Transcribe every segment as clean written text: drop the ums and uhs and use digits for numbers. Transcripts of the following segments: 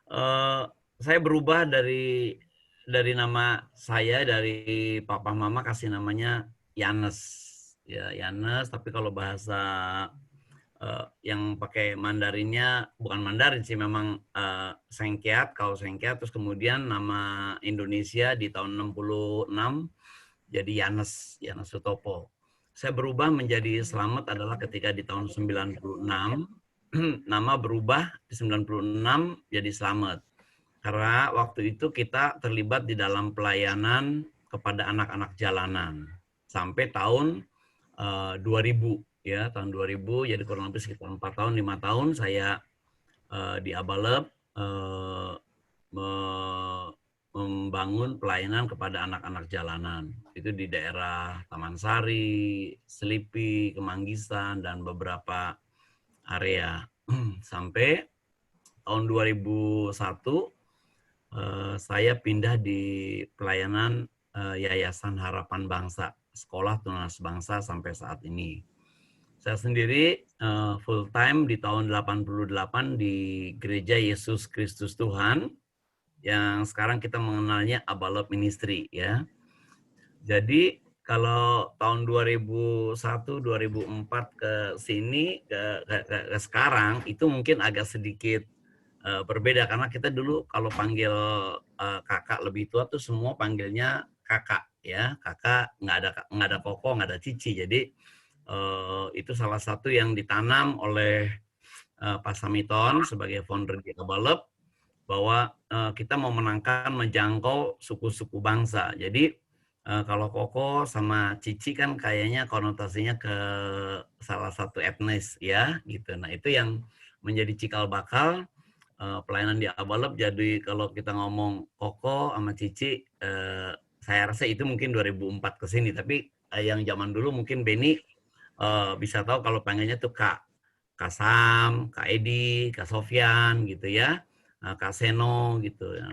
Eh, saya berubah dari nama saya, dari papa mama kasih namanya Yanes. Ya, Yanes, tapi kalau bahasa yang pakai Mandarinnya bukan Mandarin sih, memang Sengkiat, kalau Sengkiat, terus kemudian nama Indonesia di tahun 66 jadi Yanes, Yanes Sutopo. Saya berubah menjadi Slamet adalah ketika di tahun 96 nama berubah di 96 jadi Slamet. Karena waktu itu kita terlibat di dalam pelayanan kepada anak-anak jalanan sampai tahun 2000 ya, tahun 2000, jadi kurang lebih sekitar 4 tahun 5 tahun saya di Abalep membangun pelayanan kepada anak-anak jalanan. Itu di daerah Taman Sari, Selipi, Kemanggisan, dan beberapa area. Sampai tahun 2001 saya pindah di pelayanan Yayasan Harapan Bangsa, Sekolah Tunanetra Bangsa sampai saat ini. Saya sendiri full time di tahun 88 di Gereja Yesus Kristus Tuhan, yang sekarang kita mengenalnya Abalep Ministry ya. Jadi kalau tahun 2001 2004 ke sini ke sekarang itu mungkin agak sedikit berbeda, karena kita dulu kalau panggil kakak lebih tua tuh semua panggilnya kakak ya, kakak, nggak ada koko, nggak ada cici. Jadi itu salah satu yang ditanam oleh Pak Samiton sebagai founder di Abalep, bahwa kita mau menjangkau suku-suku bangsa. Jadi kalau koko sama cici kan kayaknya konotasinya ke salah satu etnis ya gitu. Nah itu yang menjadi cikal bakal pelayanan di Abalep. Jadi kalau kita ngomong koko sama cici, saya rasa itu mungkin 2004 ke sini. Tapi yang zaman dulu mungkin Beni bisa tahu kalau panggilnya tuh Kak. Kak Sam, Kak Edi, Kak Sofyan gitu ya. Kak Seno gitu ya.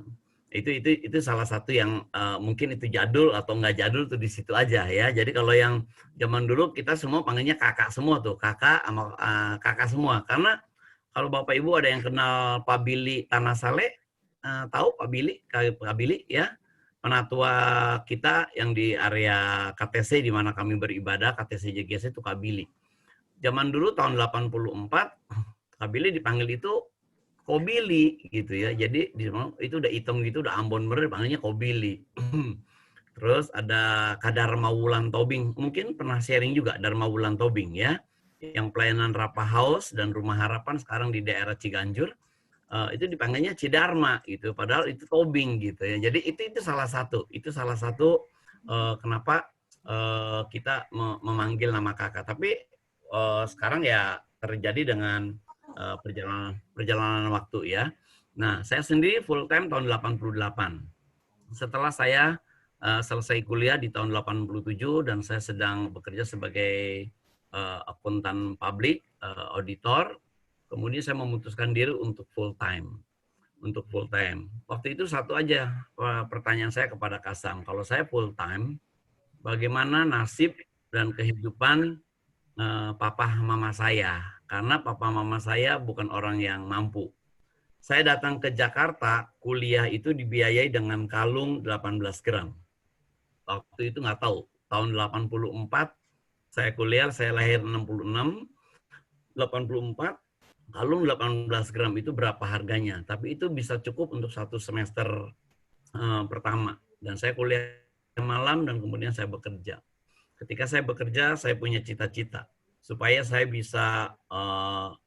Itu salah satu yang mungkin itu jadul atau nggak jadul tuh di situ aja ya. Jadi kalau yang zaman dulu kita semua panggilnya kakak semua tuh, kakak sama kakak semua. Karena kalau Bapak Ibu ada yang kenal Pak Billy Tanah Sale, tahu Pak Billy, Pak Billy ya, penatua kita yang di area KTC di mana kami beribadah, KTC JGC itu Kak Billy. Zaman dulu tahun 84, Kak Billy dipanggil itu Kobili gitu ya. Jadi itu udah hitam gitu, udah Ambon bener, panggilnya Kobili. Terus ada Kak Dharma Wulan Tobing, mungkin pernah sharing juga Dharma Wulan Tobing ya, yang pelayanan Rapa House dan Rumah Harapan sekarang di daerah Ciganjur, itu dipanggilnya Cidarma gitu, padahal itu Tobing gitu ya. Jadi itu salah satu kenapa kita memanggil nama kakak. Tapi sekarang ya terjadi dengan perjalanan waktu ya. Nah, saya sendiri full time tahun 88. Setelah saya selesai kuliah di tahun 87 dan saya sedang bekerja sebagai akuntan publik, auditor, kemudian saya memutuskan diri untuk full time. Waktu itu satu aja pertanyaan saya kepada Kasam, kalau saya full time, bagaimana nasib dan kehidupan papa mama saya? Karena papa mama saya bukan orang yang mampu. Saya datang ke Jakarta, kuliah itu dibiayai dengan kalung 18 gram. Waktu itu nggak tahu, tahun 84, saya kuliah, saya lahir 66, 84, kalung 18 gram itu berapa harganya. Tapi itu bisa cukup untuk satu semester pertama. Dan saya kuliah malam dan kemudian saya bekerja. Ketika saya bekerja, saya punya cita-cita supaya saya bisa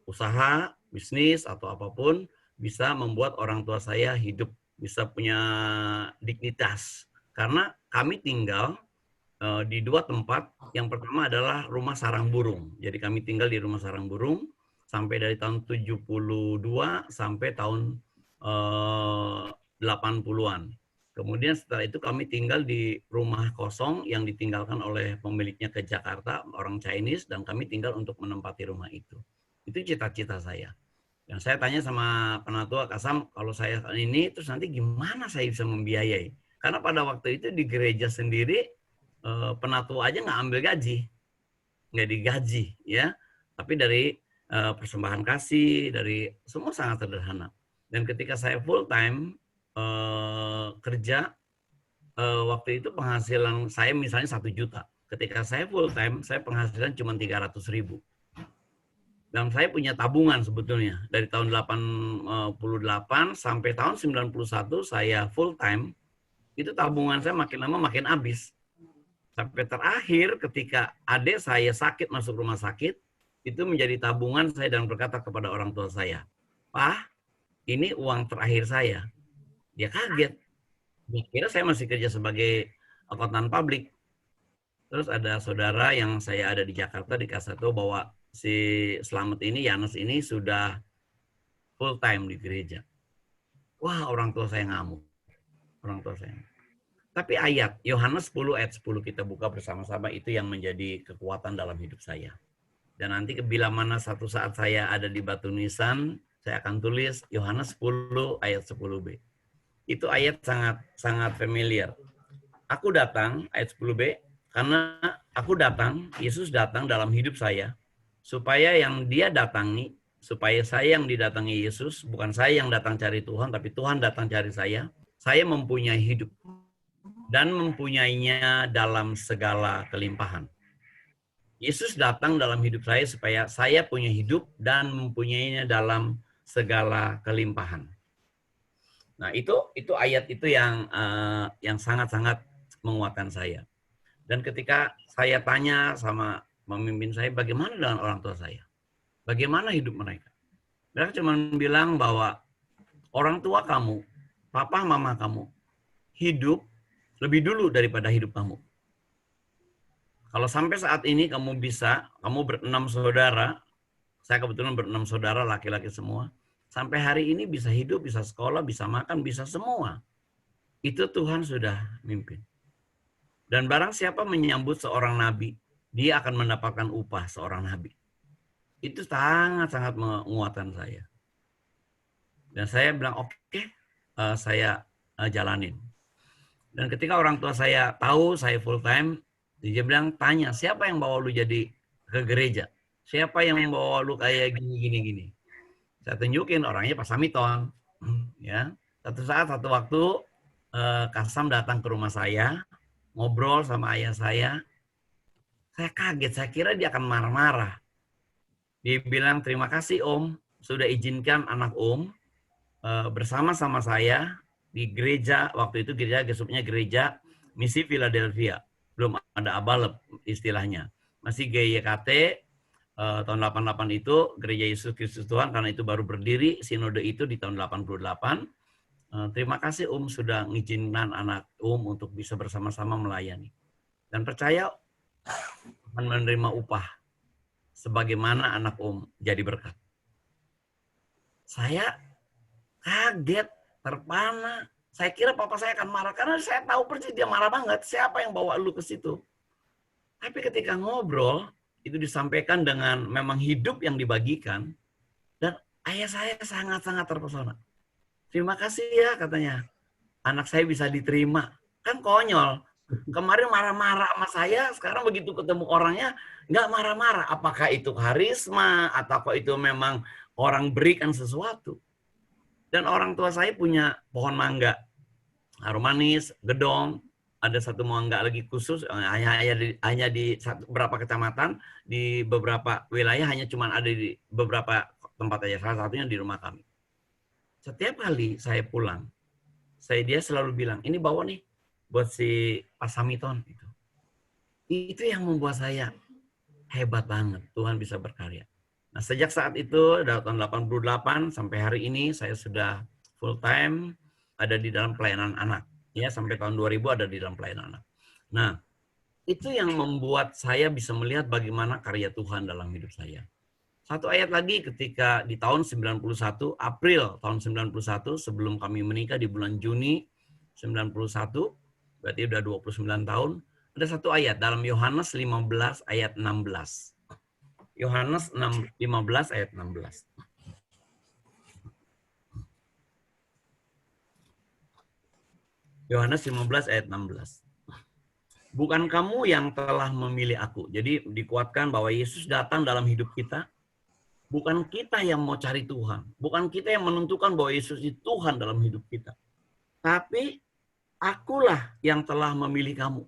usaha, bisnis, atau apapun, bisa membuat orang tua saya hidup, bisa punya dignitas. Karena kami tinggal di dua tempat. Yang pertama adalah rumah sarang burung. Jadi kami tinggal di rumah sarang burung sampai dari tahun 72 sampai tahun 80-an. Kemudian setelah itu kami tinggal di rumah kosong yang ditinggalkan oleh pemiliknya ke Jakarta, orang Chinese, dan kami tinggal untuk menempati rumah itu. Itu cita-cita saya. Dan saya tanya sama penatua, Kasam, kalau saya ini, terus nanti gimana saya bisa membiayai? Karena pada waktu itu di gereja sendiri, penatua aja nggak ambil gaji, nggak digaji, ya. Tapi dari persembahan kasih, dari semua sangat sederhana. Dan ketika saya full time kerja, waktu itu penghasilan saya misalnya 1 juta. Ketika saya full time, saya penghasilan cuma 300.000. Dan saya punya tabungan sebetulnya. Dari tahun 88 sampai tahun 91 saya full time, itu tabungan saya makin lama makin habis. Sampai terakhir ketika adik saya sakit masuk rumah sakit, itu menjadi tabungan saya dan berkata kepada orang tua saya, "Pak, ini uang terakhir saya." Dia kaget. Dia kira saya masih kerja sebagai akuntan publik. Terus ada saudara yang saya ada di Jakarta dikasih tahu bahwa si Slamet ini, Yanes ini sudah full time di gereja. Wah, orang tua saya ngamuk. Orang tua saya. Tapi ayat Yohanes 10 ayat 10 kita buka bersama-sama, itu yang menjadi kekuatan dalam hidup saya. Dan nanti bila mana satu saat saya ada di Batu Nisan, saya akan tulis Yohanes 10 ayat 10b. Itu ayat sangat familiar. Aku datang, ayat 10b, karena aku datang, Yesus datang dalam hidup saya, supaya yang dia datangi, supaya saya yang didatangi Yesus, bukan saya yang datang cari Tuhan, tapi Tuhan datang cari saya mempunyai hidup. Dan mempunyainya dalam segala kelimpahan. Yesus datang dalam hidup saya supaya saya punya hidup dan mempunyainya dalam segala kelimpahan. Nah, itu ayat itu yang sangat-sangat menguatkan saya. Dan ketika saya tanya sama pemimpin saya, bagaimana dengan orang tua saya? Bagaimana hidup mereka? Mereka cuma bilang bahwa orang tua kamu, papa mama kamu, hidup lebih dulu daripada hidup kamu. Kalau sampai saat ini kamu berenam saudara, saya kebetulan berenam saudara, laki-laki semua, sampai hari ini bisa hidup, bisa sekolah, bisa makan, bisa semua. Itu Tuhan sudah mimpin. Dan barang siapa menyambut seorang nabi, dia akan mendapatkan upah seorang nabi. Itu sangat-sangat menguatkan saya. Dan saya bilang, oke, saya jalanin. Dan ketika orang tua saya tahu saya full time, dia bilang, tanya, siapa yang bawa lu jadi ke gereja? Siapa yang bawa lu kayak gini? Saya tunjukin orangnya Pak Samiton. Ya. Satu saat, satu waktu, Kasam datang ke rumah saya, ngobrol sama ayah saya. Saya kaget, saya kira dia akan marah-marah. Dia bilang, terima kasih Om, sudah izinkan anak Om bersama-sama saya di gereja, waktu itu gereja gesupnya gereja Misi Philadelphia. Belum ada Abalep istilahnya. Masih GYKT, tahun 88 itu Gereja Yesus Kristus Tuhan, karena itu baru berdiri, sinode itu di tahun 88. Terima kasih sudah mengizinkan anak untuk bisa bersama-sama melayani. Dan percaya akan menerima upah sebagaimana anak jadi berkat. Saya kaget, terpana. Saya kira papa saya akan marah, karena saya tahu persis dia marah banget. Siapa yang bawa lu ke situ? Tapi ketika ngobrol, itu disampaikan dengan memang hidup yang dibagikan, dan ayah saya sangat-sangat terpesona. Terima kasih ya, katanya. Anak saya bisa diterima. Kan konyol. Kemarin marah-marah sama saya, sekarang begitu ketemu orangnya, nggak marah-marah. Apakah itu karisma, atau itu memang orang berikan sesuatu? Dan orang tua saya punya pohon mangga, harum manis, gedong, ada satu mangga lagi khusus, hanya di beberapa kecamatan, di beberapa wilayah hanya cuma ada di beberapa tempat aja, salah satunya di rumah kami. Setiap kali saya pulang, dia selalu bilang, ini bawa nih buat si Pak Samiton. Itu yang membuat saya hebat banget, Tuhan bisa berkarya. Nah, sejak saat itu, dari tahun 88 sampai hari ini, saya sudah full time ada di dalam pelayanan anak. Ya, sampai tahun 2000 ada di dalam pelayanan anak. Nah, itu yang membuat saya bisa melihat bagaimana karya Tuhan dalam hidup saya. Satu ayat lagi, ketika di tahun 91, April tahun 91, sebelum kami menikah di bulan Juni 91, berarti udah 29 tahun, ada satu ayat dalam Yohanes 15 ayat 16. Yohanes 15 ayat 16. Yohanes 15 ayat 16. Bukan kamu yang telah memilih aku. Jadi dikuatkan bahwa Yesus datang dalam hidup kita Bukan kita yang mau cari Tuhan. Bukan kita yang menentukan bahwa Yesus itu Tuhan dalam hidup kita. Tapi akulah yang telah memilih kamu.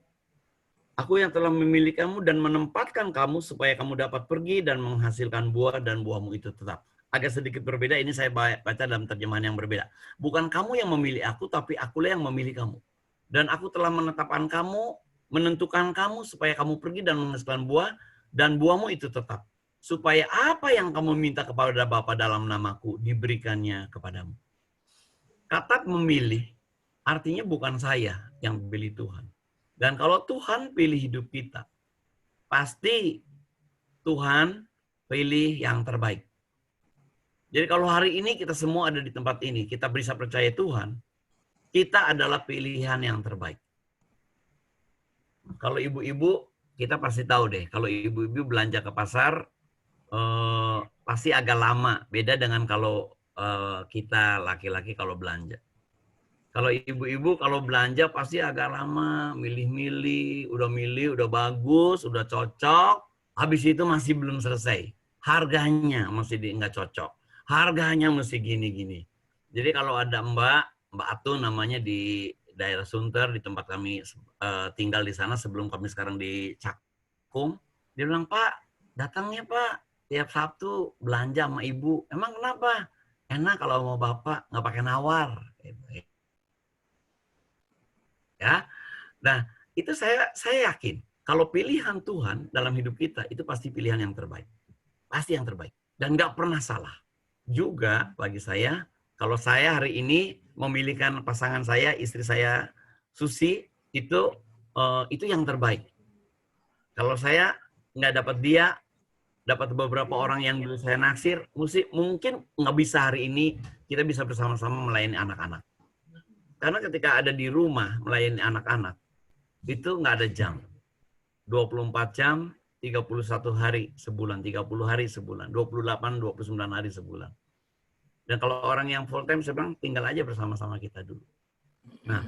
Aku yang telah memilih kamu dan menempatkan kamu supaya kamu dapat pergi dan menghasilkan buah dan buahmu itu tetap. Agak sedikit berbeda, ini saya baca dalam terjemahan yang berbeda. Bukan kamu yang memilih aku, tapi akulah yang memilih kamu. Dan aku telah menetapkan kamu, menentukan kamu supaya kamu pergi dan menghasilkan buah dan buahmu itu tetap. Supaya apa yang kamu minta kepada Bapa dalam namaku diberikannya kepadamu. Kata memilih artinya bukan saya yang pilih Tuhan. Dan kalau Tuhan pilih hidup kita, pasti Tuhan pilih yang terbaik. Jadi kalau hari ini kita semua ada di tempat ini, kita bisa percaya Tuhan, kita adalah pilihan yang terbaik. Kalau ibu-ibu, kita pasti tahu deh, kalau ibu-ibu belanja ke pasar, pasti agak lama. Beda dengan kalau kita laki-laki kalau belanja. Kalau ibu-ibu kalau belanja pasti agak lama, milih-milih, udah bagus, udah cocok, habis itu masih belum selesai. Harganya masih nggak cocok. Harganya mesti gini-gini. Jadi kalau ada Mbak Atu namanya di daerah Sunter, di tempat kami tinggal di sana sebelum kami sekarang di Cakung, dia bilang, Pak, datangnya Pak, tiap Sabtu belanja sama Ibu. Emang kenapa? Enak kalau mau Bapak, nggak pakai nawar. Ya, nah itu saya yakin kalau pilihan Tuhan dalam hidup kita itu pasti pilihan yang terbaik, pasti yang terbaik dan nggak pernah salah. Juga bagi saya, kalau saya hari ini memilihkan pasangan saya, istri saya Susi itu yang terbaik. Kalau saya nggak dapat dia, dapat beberapa orang yang dulu saya naksir, mungkin nggak bisa hari ini kita bisa bersama-sama melayani anak-anak. Karena ketika ada di rumah melayani anak-anak, itu nggak ada jam. 24 jam, 31 hari sebulan, 30 hari sebulan, 28, 29 hari sebulan. Dan kalau orang yang full time, saya bilang tinggal aja bersama-sama kita dulu. Nah,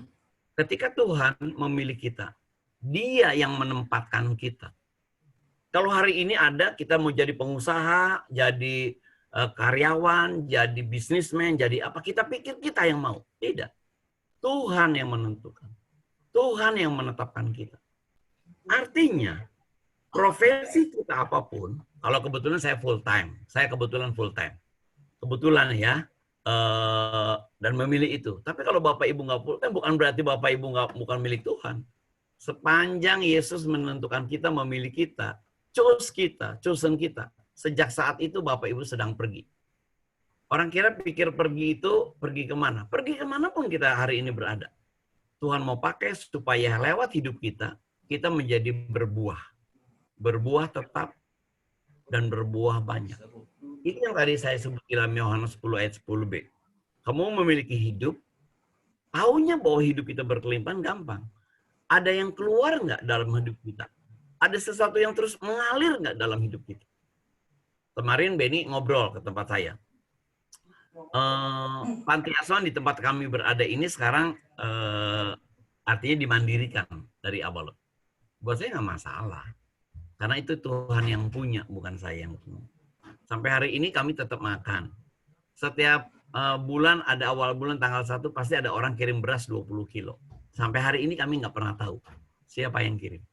ketika Tuhan memilih kita, Dia yang menempatkan kita. Kalau hari ini ada, kita mau jadi pengusaha, jadi karyawan, jadi bisnismen, jadi apa, kita pikir kita yang mau. Tidak. Tuhan yang menentukan. Tuhan yang menetapkan kita. Artinya, profesi kita apapun, kalau kebetulan saya full time, kebetulan ya, dan memilih itu. Tapi kalau Bapak Ibu nggak full time, bukan berarti Bapak Ibu bukan milik Tuhan. Sepanjang Yesus menentukan kita, memilih kita, chosen kita, sejak saat itu Bapak Ibu sedang pergi. Orang pikir pergi itu pergi kemana? Pergi kemanapun kita hari ini berada. Tuhan mau pakai supaya lewat hidup kita menjadi berbuah. Berbuah tetap dan berbuah banyak. Itu yang tadi saya sebut dalam Yohanes 10 ayat 10b. Kamu memiliki hidup, taunya bahwa hidup kita berkelimpahan gampang. Ada yang keluar nggak dalam hidup kita? Ada sesuatu yang terus mengalir nggak dalam hidup kita? Kemarin Benny ngobrol ke tempat saya. Panti asuhan di tempat kami berada ini sekarang artinya dimandirikan dari awal. Buat saya nggak masalah. Karena itu Tuhan yang punya, bukan saya yang punya. Sampai hari ini kami tetap makan. Setiap bulan, ada awal bulan tanggal 1, pasti ada orang kirim beras 20 kilo. Sampai hari ini kami nggak pernah tahu siapa yang kirim.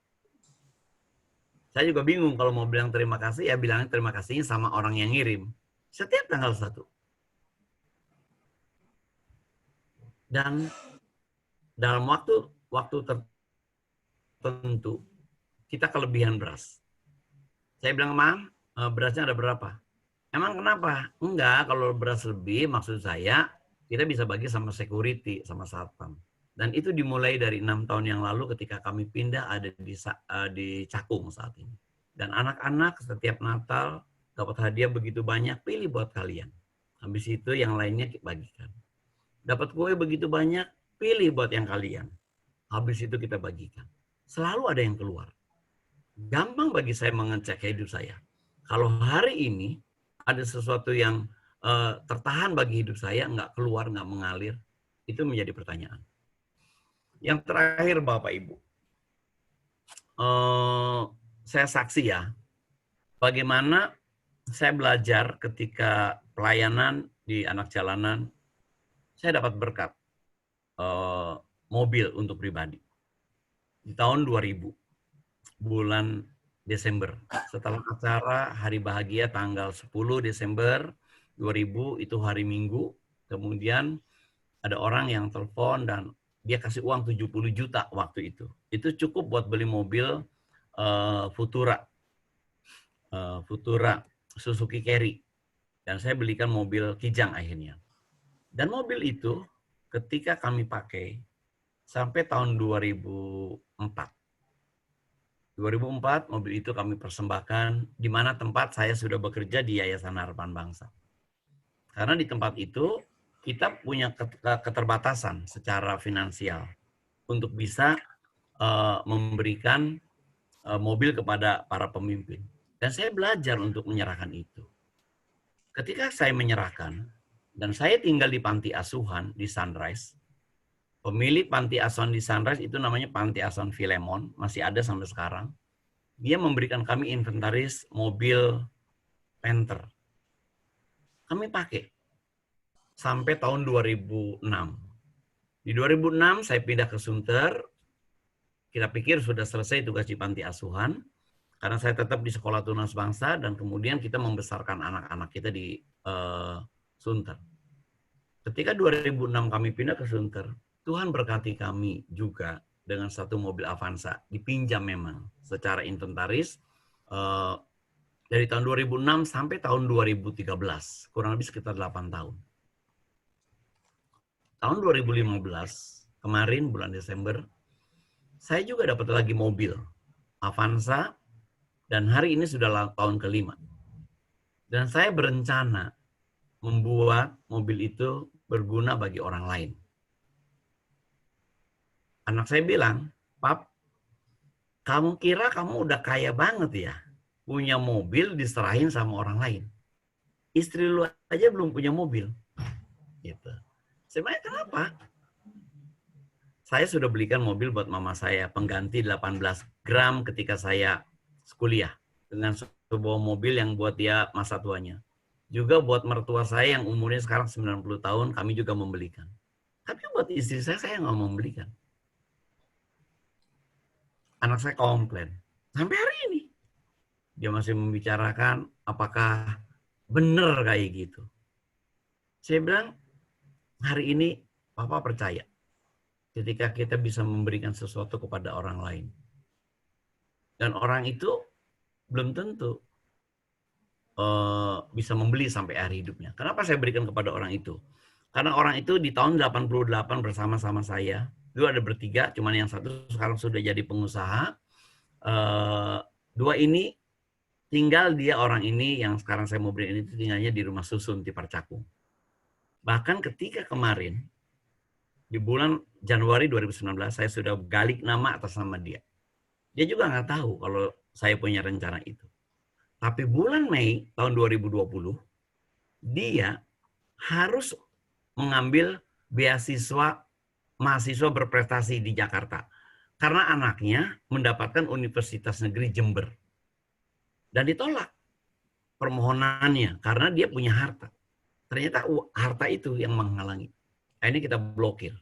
Saya juga bingung kalau mau bilang terima kasih, ya bilangnya terima kasihnya sama orang yang ngirim. Setiap tanggal 1. Dan dalam waktu tertentu, kita kelebihan beras. Saya bilang, Mam, berasnya ada berapa? Emang kenapa? Enggak, kalau beras lebih, maksud saya, kita bisa bagi sama security, sama satpam. Dan itu dimulai dari 6 tahun yang lalu ketika kami pindah ada di Cakung saat ini. Dan anak-anak setiap Natal dapat hadiah begitu banyak, pilih buat kalian. Habis itu yang lainnya bagikan. Dapat kue begitu banyak, pilih buat yang kalian. Habis itu kita bagikan. Selalu ada yang keluar. Gampang bagi saya mengecek hidup saya. Kalau hari ini ada sesuatu yang tertahan bagi hidup saya, nggak keluar, nggak mengalir, itu menjadi pertanyaan. Yang terakhir Bapak Ibu, saya saksi ya, bagaimana saya belajar ketika pelayanan di anak jalanan, saya dapat berkat mobil untuk pribadi. Di tahun 2000, bulan Desember. Setelah acara Hari Bahagia tanggal 10 Desember 2000, itu hari Minggu, kemudian ada orang yang telepon dan dia kasih uang 70 juta waktu itu. Itu cukup buat beli mobil Futura Suzuki Carry. Dan saya belikan mobil Kijang akhirnya. Dan mobil itu ketika kami pakai sampai tahun 2004. 2004 mobil itu kami persembahkan di mana tempat saya sudah bekerja di Yayasan Harapan Bangsa. Karena di tempat itu kita punya keterbatasan secara finansial untuk bisa memberikan mobil kepada para pemimpin. Dan saya belajar untuk menyerahkan itu. Ketika saya menyerahkan, dan saya tinggal di panti asuhan di Sunrise, pemilik panti asuhan di Sunrise itu namanya Panti Asuhan Filemon, masih ada sampai sekarang. Dia memberikan kami inventaris mobil Panther. Kami pakai sampai tahun 2006. Di 2006 saya pindah ke Sunter. Kita pikir sudah selesai tugas di panti asuhan. Karena saya tetap di Sekolah Tunas Bangsa dan kemudian kita membesarkan anak-anak kita di Sunter. Ketika 2006 kami pindah ke Sunter, Tuhan berkati kami juga dengan satu mobil Avanza, dipinjam memang secara inventaris dari tahun 2006 sampai tahun 2013, kurang lebih sekitar 8 tahun. Tahun 2015, kemarin bulan Desember, saya juga dapat lagi mobil Avanza, dan hari ini sudah tahun kelima. Dan saya berencana membuat mobil itu berguna bagi orang lain. Anak saya bilang, "Pap, kamu kira kamu udah kaya banget ya? Punya mobil diserahin sama orang lain. Istri lu aja belum punya mobil." Gitu. Saya bilang, "Kenapa?" Saya sudah belikan mobil buat mama saya, pengganti 18 gram ketika saya kuliah. Dengan sebuah mobil yang buat dia masa tuanya. Juga buat mertua saya yang umurnya sekarang 90 tahun, kami juga membelikan. Tapi buat istri saya nggak membelikan. Anak saya komplain. Sampai hari ini. Dia masih membicarakan apakah benar kayak gitu. Saya bilang, hari ini Papa percaya. Ketika kita bisa memberikan sesuatu kepada orang lain. Dan orang itu belum tentu bisa membeli sampai akhir hidupnya. Kenapa saya berikan kepada orang itu? Karena orang itu di tahun 88 bersama-sama saya. Dulu ada bertiga, cuman yang satu sekarang sudah jadi pengusaha. Dua ini tinggal, dia orang ini yang sekarang saya mau beri ini tinggalnya di rumah susun di Parcakung. Bahkan ketika kemarin, di bulan Januari 2019, saya sudah galik nama atas nama dia. Dia juga nggak tahu kalau saya punya rencana itu. Tapi bulan Mei tahun 2020, dia harus mengambil beasiswa mahasiswa berprestasi di Jakarta. Karena anaknya mendapatkan Universitas Negeri Jember. Dan ditolak permohonannya karena dia punya harta. Ternyata harta itu yang menghalangi. Akhirnya kita blokir.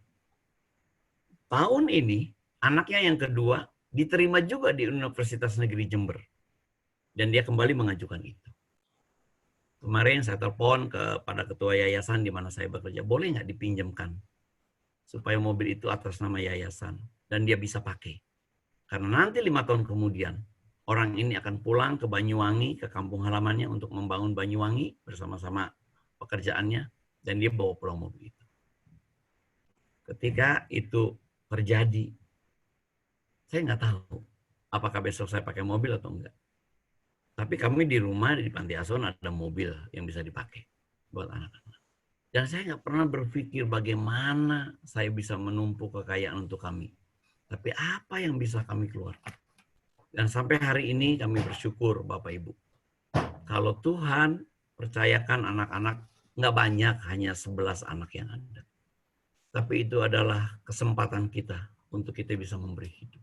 Tahun ini, anaknya yang kedua diterima juga di Universitas Negeri Jember. Dan dia kembali mengajukan itu. Kemarin saya telepon kepada ketua yayasan di mana saya bekerja, boleh nggak dipinjamkan supaya mobil itu atas nama yayasan dan dia bisa pakai. Karena nanti 5 tahun kemudian orang ini akan pulang ke Banyuwangi, ke kampung halamannya untuk membangun Banyuwangi bersama-sama pekerjaannya dan dia bawa pulang mobil itu. Ketika itu terjadi, saya nggak tahu apakah besok saya pakai mobil atau enggak. Tapi kami di rumah, di panti asuhan ada mobil yang bisa dipakai buat anak-anak. Dan saya nggak pernah berpikir bagaimana saya bisa menumpuk kekayaan untuk kami. Tapi apa yang bisa kami keluarkan. Dan sampai hari ini kami bersyukur Bapak Ibu. Kalau Tuhan percayakan anak-anak, nggak banyak, hanya 11 anak yang ada. Tapi itu adalah kesempatan kita untuk kita bisa memberi hidup.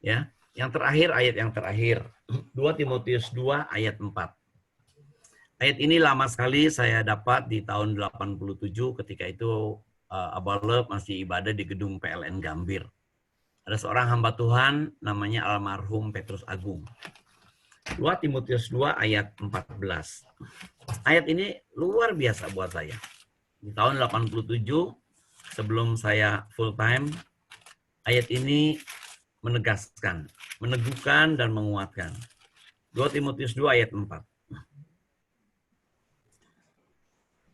Ya. Yang terakhir, ayat yang terakhir. 2 Timotius 2 ayat 4. Ayat ini lama sekali saya dapat di tahun 87 ketika itu Abah Lep masih ibadah di gedung PLN Gambir. Ada seorang hamba Tuhan namanya almarhum Petrus Agung. 2 Timotius 2 ayat 14. Ayat ini luar biasa buat saya. Di tahun 87 sebelum saya full time, ayat ini menegaskan, meneguhkan dan menguatkan. 2 Timotius 2 ayat 4.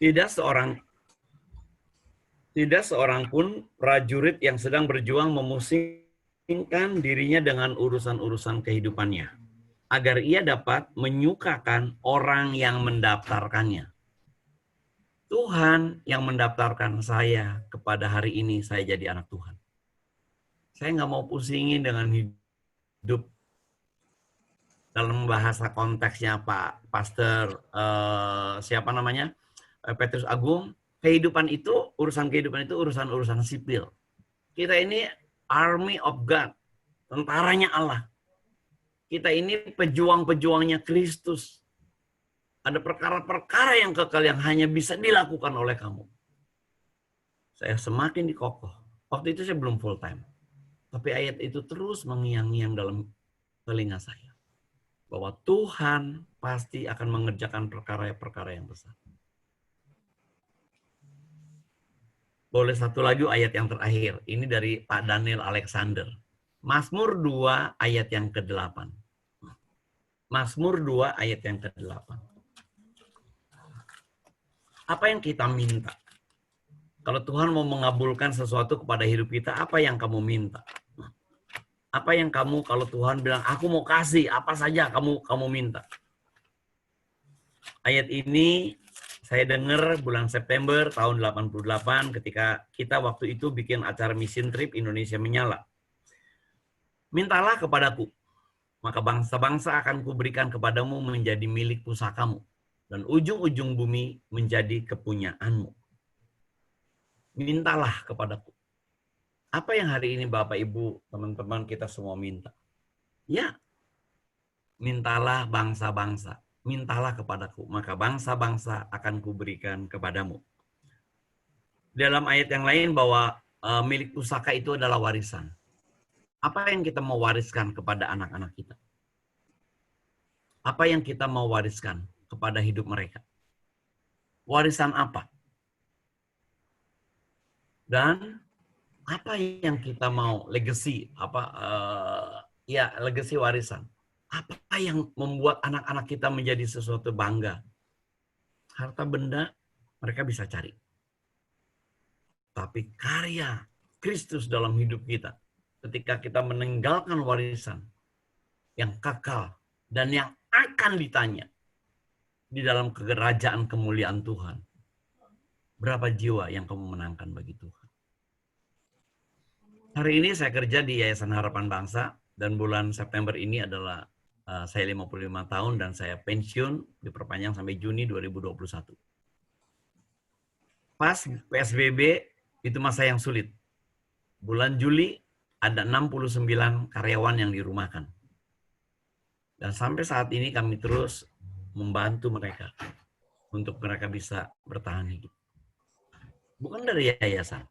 Tidak seorang pun prajurit yang sedang berjuang memusingkan dirinya dengan urusan-urusan kehidupannya, agar ia dapat menyukakan orang yang mendaftarkannya. Tuhan yang mendaftarkan saya kepada hari ini saya jadi anak Tuhan. Saya nggak mau pusingin dengan hidup dalam bahasa konteksnya Pak Pastor siapa namanya Petrus Agung. Urusan kehidupan itu urusan sipil. Kita ini army of God, tentaranya Allah. Kita ini pejuang-pejuangnya Kristus. Ada perkara-perkara yang kekal yang hanya bisa dilakukan oleh kamu. Saya semakin dikokoh. Waktu itu saya belum full time. Tapi ayat itu terus mengiang-ngiang dalam telinga saya. Bahwa Tuhan pasti akan mengerjakan perkara-perkara yang besar. Boleh satu lagi ayat yang terakhir. Ini dari Pak Daniel Alexander. Mazmur 2 ayat yang ke-8. Mazmur 2 ayat yang ke-8. Apa yang kita minta? Kalau Tuhan mau mengabulkan sesuatu kepada hidup kita, apa yang kamu minta? Apa yang kamu, kalau Tuhan bilang, aku mau kasih, apa saja kamu minta? Ayat ini saya dengar bulan September tahun 88 ketika kita waktu itu bikin acara mission trip Indonesia Menyala. Mintalah kepadaku, maka bangsa-bangsa akan kuberikan kepadamu menjadi milik pusakamu, dan ujung-ujung bumi menjadi kepunyaanmu. Mintalah kepadaku. Apa yang hari ini Bapak Ibu, teman-teman kita semua minta? Ya, mintalah bangsa-bangsa. Mintalah kepadaku, maka bangsa-bangsa akan kuberikan kepadamu. Dalam ayat yang lain bahwa milik pusaka itu adalah warisan. Apa yang kita mau wariskan kepada anak-anak kita? Apa yang kita mau wariskan kepada hidup mereka? Warisan apa? Dan apa yang kita mau legacy? Legacy warisan. Apa yang membuat anak-anak kita menjadi sesuatu bangga? Harta benda mereka bisa cari. Tapi karya Kristus dalam hidup kita, ketika kita meninggalkan warisan yang kekal dan yang akan ditanya di dalam kerajaan kemuliaan Tuhan, berapa jiwa yang kamu menangkan bagi Tuhan? Hari ini saya kerja di Yayasan Harapan Bangsa, dan bulan September ini adalah saya 55 tahun dan saya pensiun, diperpanjang sampai Juni 2021. Pas PSBB, itu masa yang sulit. Bulan Juli ada 69 karyawan yang dirumahkan. Dan sampai saat ini kami terus membantu mereka untuk mereka bisa bertahan hidup. Bukan dari yayasan.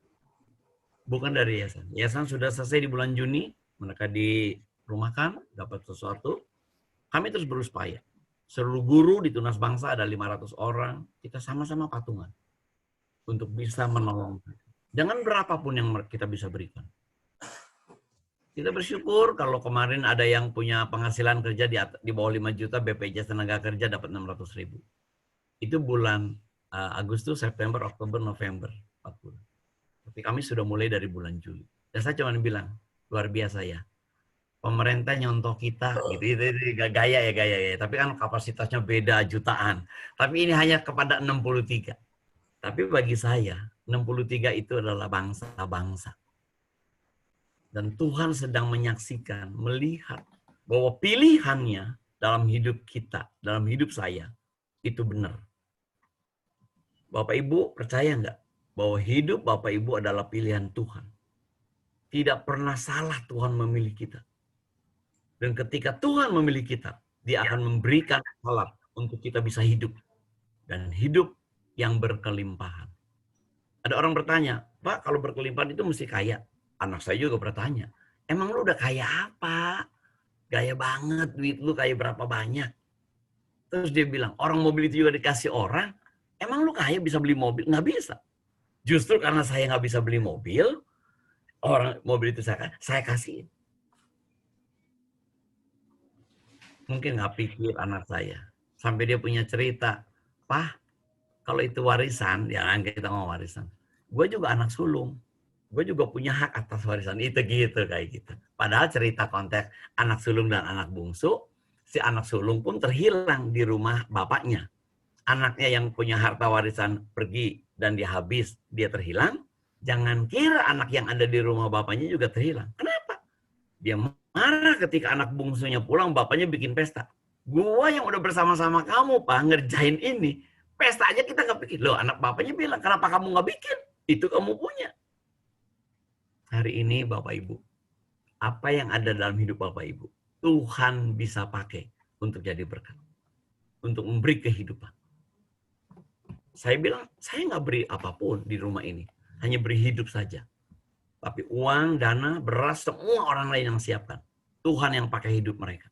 Bukan dari yayasan. Yayasan sudah selesai di bulan Juni, mereka dirumahkan, dapat sesuatu. Kami terus berupaya. Seluruh guru di Tunas Bangsa ada 500 orang, kita sama-sama patungan untuk bisa menolong. Dengan berapapun yang kita bisa berikan. Kita bersyukur kalau kemarin ada yang punya penghasilan kerja di bawah 5 juta, BPJS Tenaga Kerja dapat 600.000. Itu bulan Agustus, September, Oktober, November, 4 bulan. Tapi kami sudah mulai dari bulan Juli. Dan saya cuma bilang, luar biasa ya. Pemerintah nyontoh kita, gitu. Itu gaya ya. Tapi kan kapasitasnya beda jutaan. Tapi ini hanya kepada 63. Tapi bagi saya, 63 itu adalah bangsa-bangsa. Dan Tuhan sedang menyaksikan, melihat bahwa pilihannya dalam hidup kita, dalam hidup saya, itu benar. Bapak Ibu percaya nggak bahwa hidup Bapak Ibu adalah pilihan Tuhan? Tidak pernah salah Tuhan memilih kita. Dan ketika Tuhan memilih kita, Dia akan memberikan alat untuk kita bisa hidup. dan hidup yang berkelimpahan. Ada orang bertanya, Pak, kalau berkelimpahan itu mesti kaya. Anak saya juga bertanya, emang lu udah kaya apa? Gaya banget, duit lu kaya berapa banyak? Terus dia bilang, orang mobil itu juga dikasih orang, emang lu kaya bisa beli mobil? Nggak bisa. Justru karena saya nggak bisa beli mobil, orang mobil itu saya kasih. Mungkin nggak pikir anak saya. Sampai dia punya cerita, Pak, kalau itu warisan, ya kita ngomong warisan. Gue juga anak sulung. Gue juga punya hak atas warisan itu gitu kayak gitu. Padahal cerita konteks anak sulung dan anak bungsu, si anak sulung pun terhilang di rumah bapaknya. Anaknya yang punya harta warisan pergi dan dia habis, dia terhilang. Jangan kira anak yang ada di rumah bapaknya juga terhilang. Kenapa? Dia marah ketika anak bungsunya pulang, bapaknya bikin pesta. Gua yang udah bersama-sama kamu, Pak, ngerjain ini. Pesta aja kita nggak bikin. Loh, anak bapaknya bilang, kenapa kamu nggak bikin? Itu kamu punya. Hari ini, Bapak Ibu, apa yang ada dalam hidup Bapak Ibu, Tuhan bisa pakai untuk jadi berkat. Untuk memberi kehidupan. Saya bilang, saya nggak beri apapun di rumah ini. Hanya beri hidup saja. Tapi uang, dana, beras, semua orang lain yang siapkan. Tuhan yang pakai hidup mereka.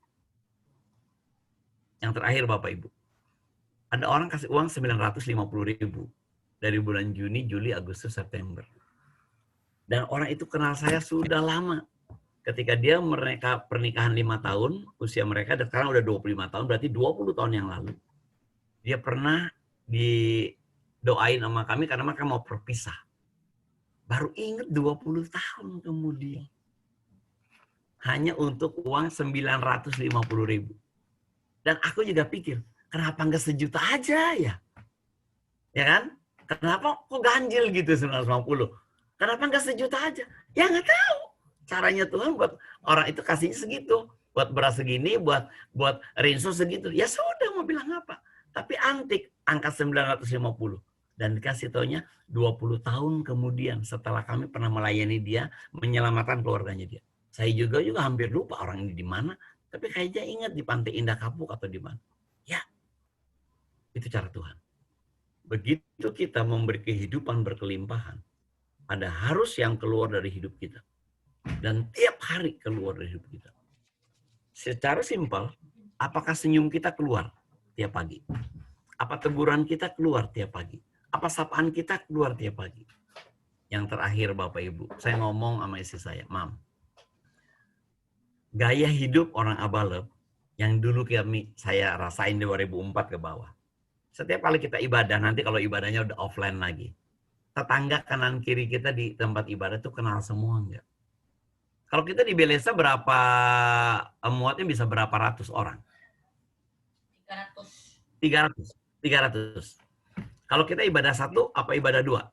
Yang terakhir Bapak Ibu. Ada orang kasih uang 950.000 dari bulan Juni, Juli, Agustus, September. Dan orang itu kenal saya sudah lama. Ketika dia mereka pernikahan 5 tahun, usia mereka sekarang udah 25 tahun, berarti 20 tahun yang lalu. Dia pernah didoain sama kami karena mereka mau berpisah. Baru ingat 20 tahun kemudian. Hanya untuk uang 950.000. Dan aku juga pikir, kenapa nggak sejuta aja ya? Ya kan? Kenapa kok ganjil gitu 950? Kenapa nggak sejuta aja? Ya nggak tahu. Caranya Tuhan buat orang itu kasihnya segitu. Buat beras segini, buat rinso segitu. Ya sudah mau bilang apa. Tapi antik angka 950. Dan dikasih taunya 20 tahun kemudian setelah kami pernah melayani dia, menyelamatkan keluarganya dia. Saya juga hampir lupa orang ini di mana, tapi kayaknya ingat di Pantai Indah Kapuk atau di mana. Ya, itu cara Tuhan. Begitu kita memberi kehidupan berkelimpahan, ada harus yang keluar dari hidup kita. Dan tiap hari keluar dari hidup kita. Secara simpel, apakah senyum kita keluar tiap pagi? Apa teguran kita keluar tiap pagi? Apa sapaan kita keluar tiap pagi? Yang terakhir Bapak Ibu, saya ngomong sama istri saya, Mam, gaya hidup orang Abalep yang dulu saya rasain di 2004 ke bawah. Setiap kali kita ibadah, nanti kalau ibadahnya udah offline lagi, tetangga kanan kiri kita di tempat ibadah itu kenal semua enggak? Kalau kita di Belesa berapa muatnya bisa berapa ratus orang? 300. Kalau kita ibadah satu, apa ibadah dua?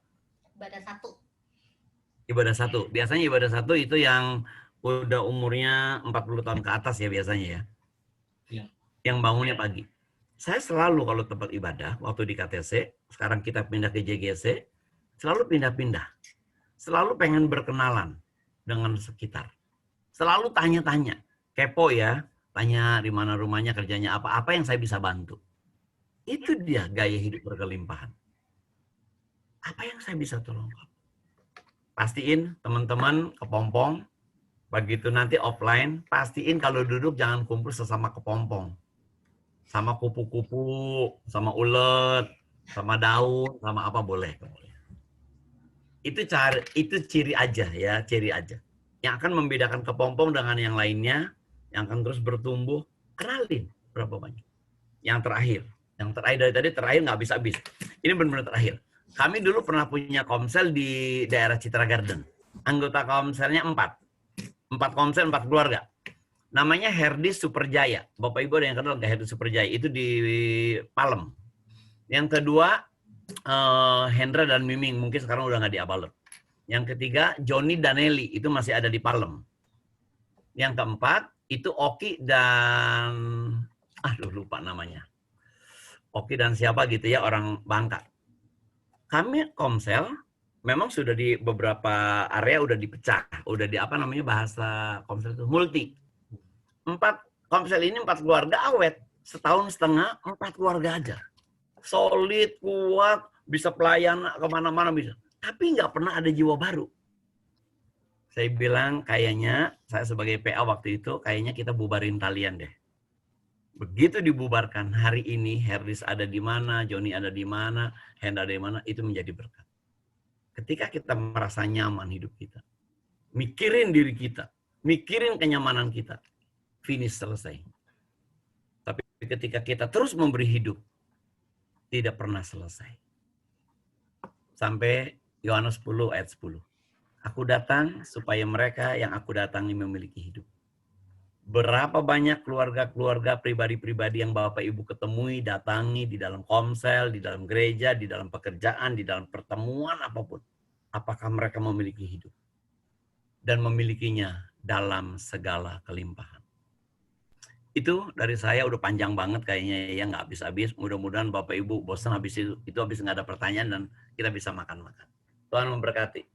Ibadah satu. Biasanya ibadah satu itu yang udah umurnya 40 tahun ke atas ya biasanya ya. Ya. Yang bangunnya pagi. Saya selalu kalau tempat ibadah, waktu di KTC, sekarang kita pindah ke JGC, selalu pindah-pindah. Selalu pengen berkenalan dengan sekitar. Selalu tanya-tanya. Kepo ya, tanya di mana rumahnya, kerjanya apa yang saya bisa bantu. Itu dia gaya hidup berkelimpahan. Apa yang saya bisa tolong? Pastiin teman-teman kepompong, begitu nanti offline, pastiin kalau duduk jangan kumpul sesama kepompong. Sama kupu-kupu, sama ulet, sama daun, sama apa boleh. Itu ciri aja ya, ciri aja. Yang akan membedakan kepompong dengan yang lainnya, yang akan terus bertumbuh, kenalin berapa banyak. Yang terakhir dari tadi terakhir nggak habis-habis. Ini benar-benar terakhir. Kami dulu pernah punya komsel di daerah Citra Garden. Anggota komselnya 4 komsel, 4 keluarga. Namanya Herdis Superjaya. Bapak Ibu ada yang kenal nggak Herdis Superjaya? Itu di Palem. Yang kedua, Hendra dan Miming. Mungkin sekarang udah nggak di Abalep. Yang ketiga, Joni dan Nelly. Itu masih ada di Palem. Yang keempat, itu Oki dan... lupa namanya. Oki dan siapa gitu ya, orang Bangka. Kami komsel memang sudah di beberapa area udah dipecah, udah di apa namanya bahasa komsel itu multi. 4 komsel ini 4 keluarga awet, setahun setengah 4 keluarga aja. solid, kuat, bisa pelayan kemana-mana bisa. Tapi nggak pernah ada jiwa baru. Saya bilang kayaknya, saya sebagai PA waktu itu, kayaknya kita bubarin talian deh. Begitu dibubarkan, hari ini Herdis ada di mana, Joni ada di mana, Henda ada di mana, itu menjadi berkat. Ketika kita merasa nyaman hidup kita, mikirin diri kita, mikirin kenyamanan kita, finish selesai. Tapi ketika kita terus memberi hidup, tidak pernah selesai. Sampai Yohanes 10 ayat 10. Aku datang supaya mereka yang aku datangi memiliki hidup. Berapa banyak keluarga-keluarga pribadi-pribadi yang Bapak Ibu ketemui, datangi di dalam komsel, di dalam gereja, di dalam pekerjaan, di dalam pertemuan apapun. Apakah mereka memiliki hidup? Dan memilikinya dalam segala kelimpahan. Itu dari saya udah panjang banget kayaknya ya, nggak habis-habis. Mudah-mudahan Bapak Ibu bosan habis itu habis nggak ada pertanyaan dan kita bisa makan-makan. Tuhan memberkati.